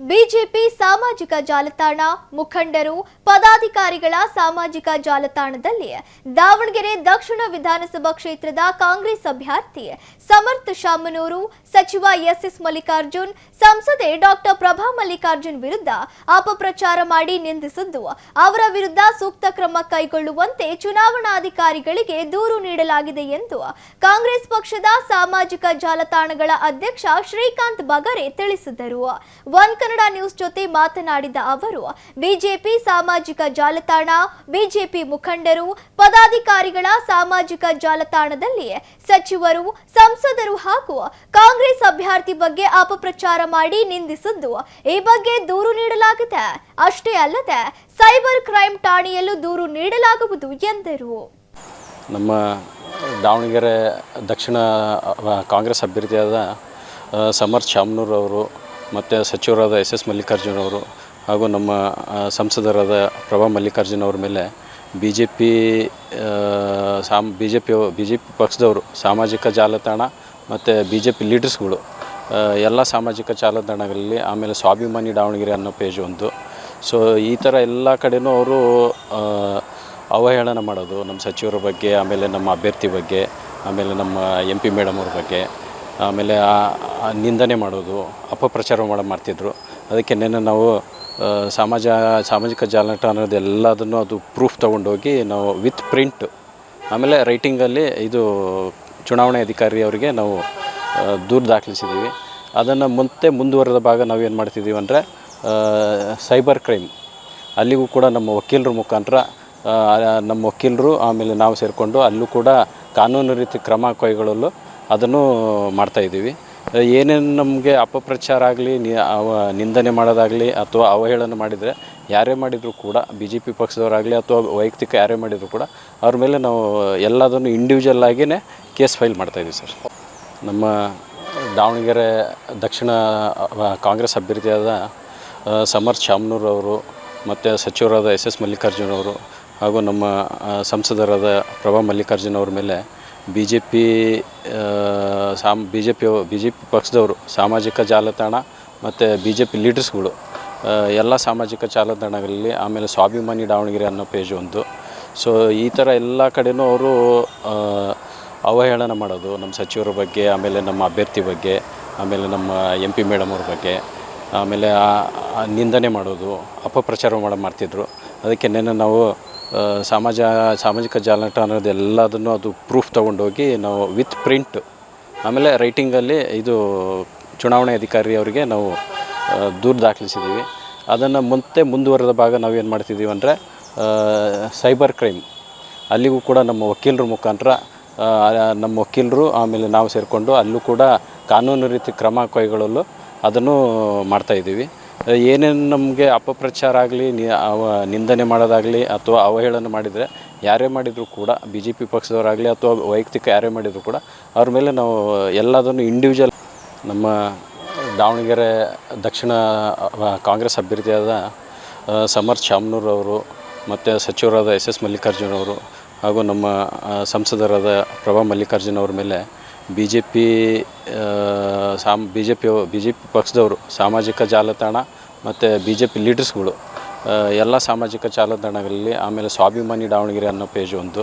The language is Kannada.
ಬಿಜೆಪಿ ಸಾಮಾಜಿಕ ಜಾಲತಾಣ ಮುಖಂಡರು ಪದಾಧಿಕಾರಿಗಳ ಸಾಮಾಜಿಕ ಜಾಲತಾಣದಲ್ಲಿ ದಾವಣಗೆರೆ ದಕ್ಷಿಣ ವಿಧಾನಸಭಾ ಕ್ಷೇತ್ರದ ಕಾಂಗ್ರೆಸ್ ಅಭ್ಯರ್ಥಿ ಸಮರ್ಥ ಶಾಮನೂರು, ಸಚಿವ ಎಸ್ ಮಲ್ಲಿಕಾರ್ಜುನ್, ಸಂಸದೆ ಡಾಕ್ಟರ್ ಪ್ರಭಾ ಮಲ್ಲಿಕಾರ್ಜುನ್ ವಿರುದ್ಧ ಅಪಪ್ರಚಾರ ಮಾಡಿ ನಿಂದಿಸಿದ್ದು, ಅವರ ವಿರುದ್ಧ ಸೂಕ್ತ ಕ್ರಮ ಕೈಗೊಳ್ಳುವಂತೆ ಚುನಾವಣಾಧಿಕಾರಿಗಳಿಗೆ ದೂರು ನೀಡಲಾಗಿದೆ ಎಂದು ಕಾಂಗ್ರೆಸ್ ಪಕ್ಷದ ಸಾಮಾಜಿಕ ಜಾಲತಾಣಗಳ ಅಧ್ಯಕ್ಷ ಶ್ರೀಕಾಂತ್ ಬಗರೆ ತಿಳಿಸಿದರು. ಒನ್ ಕನ್ನಡ ನ್ಯೂಸ್ ಜೊತೆ ಮಾತನಾಡಿದ ಅವರು, ಬಿಜೆಪಿ ಸಾಮಾಜಿಕ ಜಾಲತಾಣ, ಬಿಜೆಪಿ ಮುಖಂಡರು, ಪದಾಧಿಕಾರಿಗಳ ಸಾಮಾಜಿಕ ಜಾಲತಾಣದಲ್ಲಿ ಸಚಿವರು, ಸಂಸದರು ಹಾಗೂ ಕಾಂಗ್ರೆಸ್ ಅಭ್ಯರ್ಥಿ ಬಗ್ಗೆ ಅಪಪ್ರಚಾರ ಮಾಡಿ ನಿಂದಿಸಿದ್ದು, ಈ ಬಗ್ಗೆ ದೂರು ನೀಡಲಾಗಿದೆ. ಅಷ್ಟೇ ಅಲ್ಲದೆ ಸೈಬರ್ ಕ್ರೈಮ್ ಠಾಣೆಯಲ್ಲೂ ದೂರು ನೀಡಲಾಗುವುದು ಎಂದರು. ನಮ್ಮ ದಾವಣಗೆರೆ ದಕ್ಷಿಣ ಕಾಂಗ್ರೆಸ್ ಅಭ್ಯರ್ಥಿಯಾದ ಸಮರ್ಥ ಶಾಮನೂರು ಅವರು ಮತ್ತು ಸಚಿವರಾದ ಎಸ್ ಮಲ್ಲಿಕಾರ್ಜುನ್ ಅವರು ಹಾಗೂ ನಮ್ಮ ಸಂಸದರಾದ ಪ್ರಭಾ ಮಲ್ಲಿಕಾರ್ಜುನ್ ಅವ್ರ ಮೇಲೆ ಬಿ ಜೆ ಪಿ ಪಕ್ಷದವರು ಸಾಮಾಜಿಕ ಜಾಲತಾಣ ಮತ್ತು ಬಿ ಜೆ ಪಿ ಲೀಡರ್ಸ್ಗಳು ಎಲ್ಲ ಸಾಮಾಜಿಕ ಜಾಲತಾಣಗಳಲ್ಲಿ, ಆಮೇಲೆ ಸ್ವಾಭಿಮಾನಿ ದಾವಣಗೆರೆ ಅನ್ನೋ ಪೇಜ್ ಒಂದು. ಸೊ ಈ ಥರ ಎಲ್ಲ ಕಡೆಯೂ ಅವರು ಅವಹೇಳನ ಮಾಡೋದು, ನಮ್ಮ ಸಚಿವರ ಬಗ್ಗೆ, ಆಮೇಲೆ ನಮ್ಮ ಅಭ್ಯರ್ಥಿ ಬಗ್ಗೆ, ಆಮೇಲೆ ನಮ್ಮ MP ಮೇಡಮ್ ಅವ್ರ ಬಗ್ಗೆ, ಆಮೇಲೆ ನಿಂದನೆ ಮಾಡೋದು, ಅಪಪ್ರಚಾರ ಮಾಡ್ತಿದ್ರು. ಅದಕ್ಕೆ ನೆನ್ನೆ ನಾವು ಸಾಮಾಜಿಕ ಜಾಲತಾಣದ ಎಲ್ಲದನ್ನು ಅದು ಪ್ರೂಫ್ ತೊಗೊಂಡೋಗಿ ನಾವು ವಿತ್ ಪ್ರಿಂಟ್ ಆಮೇಲೆ ರೈಟಿಂಗಲ್ಲಿ ಇದು ಚುನಾವಣೆ ಅಧಿಕಾರಿ ಅವರಿಗೆ ನಾವು ದೂರು ದಾಖಲಿಸಿದ್ದೀವಿ. ಅದನ್ನು ಮುಂದುವರೆದ ಭಾಗ ನಾವೇನು ಮಾಡ್ತಿದ್ದೀವಿ ಅಂದರೆ ಸೈಬರ್ ಕ್ರೈಮ್, ಅಲ್ಲಿಗೂ ಕೂಡ ನಮ್ಮ ವಕೀಲರ ಮುಖಾಂತರ ನಮ್ಮ ವಕೀಲರು ಆಮೇಲೆ ನಾವು ಸೇರಿಕೊಂಡು ಅಲ್ಲೂ ಕೂಡ ಕಾನೂನು ರೀತಿ ಕ್ರಮ ಕೈಗೊಳ್ಳಲು ಅದನ್ನು ಮಾಡ್ತಾಯಿದ್ದೀವಿ. ಏನೇನು ನಮಗೆ ಅಪಪ್ರಚಾರ ಆಗಲಿ, ನಿಂದನೆ ಮಾಡೋದಾಗಲಿ ಅಥವಾ ಅವಹೇಳನ ಮಾಡಿದರೆ ಯಾರೇ ಮಾಡಿದರೂ ಕೂಡ, BJP ಪಕ್ಷದವರಾಗಲಿ ಅಥವಾ ವೈಯಕ್ತಿಕ ಯಾರೇ ಮಾಡಿದರೂ ಕೂಡ ಅವ್ರ ಮೇಲೆ ನಾವು ಎಲ್ಲದನ್ನು ಇಂಡಿವಿಜುವಲ್ ಆಗಿಯೇ ಕೇಸ್ ಫೈಲ್ ಮಾಡ್ತಾಯಿದ್ದೀವಿ ಸರ್. ನಮ್ಮ ದಾವಣಗೆರೆ ದಕ್ಷಿಣ ಕಾಂಗ್ರೆಸ್ ಅಭ್ಯರ್ಥಿಯಾದ ಸಮರ್ಥ ಶಾಮನೂರು ಅವರು ಮತ್ತು ಸಚಿವರಾದ ಎಸ್ ಮಲ್ಲಿಕಾರ್ಜುನ್ ಅವರು ಹಾಗೂ ನಮ್ಮ ಸಂಸದರಾದ ಪ್ರಭಾ ಮಲ್ಲಿಕಾರ್ಜುನ್ ಅವ್ರ ಮೇಲೆ ಬಿ ಜೆ ಪಿ ಪಕ್ಷದವರು ಸಾಮಾಜಿಕ ಜಾಲತಾಣ ಮತ್ತು BJP ಲೀಡರ್ಸ್ಗಳು ಎಲ್ಲ ಸಾಮಾಜಿಕ ಜಾಲತಾಣಗಳಲ್ಲಿ, ಆಮೇಲೆ ಸ್ವಾಭಿಮಾನಿ ದಾವಣಗೆರೆ ಅನ್ನೋ ಪೇಜ್ ಒಂದು. ಸೊ ಈ ಥರ ಎಲ್ಲ ಕಡೆಯೂ ಅವರು ಅವಹೇಳನ ಮಾಡೋದು, ನಮ್ಮ ಸಚಿವರ ಬಗ್ಗೆ, ಆಮೇಲೆ ನಮ್ಮ ಅಭ್ಯರ್ಥಿ ಬಗ್ಗೆ, ಆಮೇಲೆ ನಮ್ಮ MP ಮೇಡಮ್ ಅವ್ರ ಬಗ್ಗೆ, ಆಮೇಲೆ ನಿಂದನೆ ಮಾಡೋದು, ಅಪಪ್ರಚಾರ ಮಾಡ್ತಿದ್ರು. ಅದಕ್ಕೆ ನೆನ್ನೆ ನಾವು ಸಾಮಾಜಿಕ ಜಾಲತಾಣದ ಎಲ್ಲದನ್ನು ಅದು ಪ್ರೂಫ್ ತೊಗೊಂಡೋಗಿ ನಾವು ವಿತ್ ಪ್ರಿಂಟ್ ಆಮೇಲೆ ರೈಟಿಂಗಲ್ಲಿ ಇದು ಚುನಾವಣೆ ಅಧಿಕಾರಿ ಅವರಿಗೆ ನಾವು ದೂರು ದಾಖಲಿಸಿದ್ದೀವಿ. ಅದನ್ನು ಮುಂದುವರೆದ ಭಾಗ ನಾವೇನು ಮಾಡ್ತಿದ್ದೀವಿ ಅಂದರೆ ಸೈಬರ್ ಕ್ರೈಮ್, ಅಲ್ಲಿಗೂ ಕೂಡ ನಮ್ಮ ವಕೀಲರ ಮುಖಾಂತರ ನಮ್ಮ ವಕೀಲರು ಆಮೇಲೆ ನಾವು ಸೇರಿಕೊಂಡು ಅಲ್ಲೂ ಕೂಡ ಕಾನೂನು ರೀತಿ ಕ್ರಮ ಕೈಗೊಳ್ಳಲು ಅದನ್ನು ಮಾಡ್ತಾಯಿದ್ದೀವಿ. ಏನೇನು ನಮಗೆ ಅಪಪ್ರಚಾರ ಆಗಲಿ, ನಿಂದನೆ ಮಾಡೋದಾಗಲಿ ಅಥವಾ ಅವಹೇಳನ ಮಾಡಿದರೆ ಯಾರೇ ಮಾಡಿದರೂ ಕೂಡ, BJP ಪಕ್ಷದವರಾಗಲಿ ಅಥವಾ ವೈಯಕ್ತಿಕ ಯಾರೇ ಮಾಡಿದರೂ ಕೂಡ ಅವ್ರ ಮೇಲೆ ನಾವು ಎಲ್ಲದನ್ನು ಇಂಡಿವಿಜುವಲ್. ನಮ್ಮ ದಾವಣಗೆರೆ ದಕ್ಷಿಣ ಕಾಂಗ್ರೆಸ್ ಅಭ್ಯರ್ಥಿಯಾದ ಸಮರ್ಥ ಶಾಮನೂರು ಅವರು ಮತ್ತು ಸಚಿವರಾದ ಎಸ್ ಮಲ್ಲಿಕಾರ್ಜುನ್ ಅವರು ಹಾಗೂ ನಮ್ಮ ಸಂಸದರಾದ ಪ್ರಭಾ ಮಲ್ಲಿಕಾರ್ಜುನ್ ಅವ್ರ ಮೇಲೆ BJP ಪಕ್ಷದವರು ಸಾಮಾಜಿಕ ಜಾಲತಾಣ ಮತ್ತು BJP ಲೀಡರ್ಸ್ಗಳು ಎಲ್ಲ ಸಾಮಾಜಿಕ ಜಾಲತಾಣಗಳಲ್ಲಿ, ಆಮೇಲೆ ಸ್ವಾಭಿಮಾನಿ ದಾವಣಗೆರೆ ಅನ್ನೋ ಪೇಜ್ ಒಂದು.